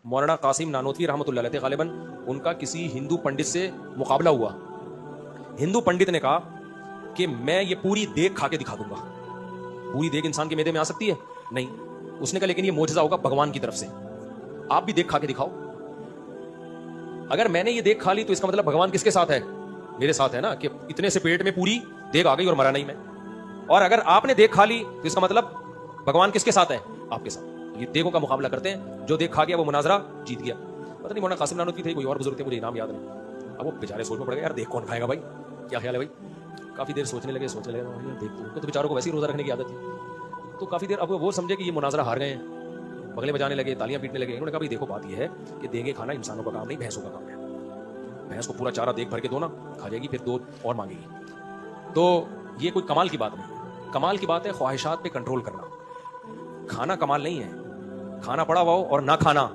مولانا قاسم نانوتوی رحمۃ اللہ علیہ غالباً ان کا کسی ہندو پنڈت سے مقابلہ ہوا. ہندو پنڈت نے کہا کہ میں یہ پوری دیگ کھا کے دکھا دوں گا. پوری دیگ انسان کے معدے میں آ سکتی ہے؟ نہیں. اس نے کہا لیکن یہ معجزہ ہوگا بھگوان کی طرف سے, آپ بھی دیگ کھا کے دکھاؤ. اگر میں نے یہ دیگ کھا لی تو اس کا مطلب بھگوان کس کے ساتھ ہے؟ میرے ساتھ ہے نا, کہ اتنے سے پیٹ میں پوری دیگ آ گئی اور مرا نہیں میں. اور اگر آپ نے دیگ کھا لی تو اس کا مطلب بھگوان کس کے ساتھ ہے؟ آپ کے ساتھ. یہ دیگوں کا مقابلہ کرتے ہیں, جو دیگ کھا گیا وہ مناظرہ جیت گیا. پتہ نہیں مولانا قاسم نانوتوی تھے, کوئی اور بزرگ تھے, مجھے نام یاد نہیں. اب وہ بیچارے سوچ میں پڑ گئے, یار دیگ کون کھائے گا بھائی, کیا خیال ہے بھائی. کافی دیر سوچنے لگے دیکھ تو بیچاروں کو ویسے ہی روزہ رکھنے کی عادت تھی. تو کافی دیر اب وہ سمجھے کہ یہ مناظرہ ہار گئے ہیں, بغلے بجانے لگے, تالیاں پیٹنے لگے. انہوں نے کہا بھائی دیکھو بات یہ ہے کہ دیگیں کھانا انسانوں کا کام نہیں, بھینسوں کا کام ہے. بھینس کو پورا چارہ دیگ بھر کے دو نا, کھا جائے گی, پھر دو اور مانگے گی. تو یہ کوئی کمال کی بات نہیں. کمال کی بات ہے خواہشات پہ کنٹرول کرنا. کھانا کمال نہیں ہے, کھانا پڑا ہوا ہو اور نہ کھانا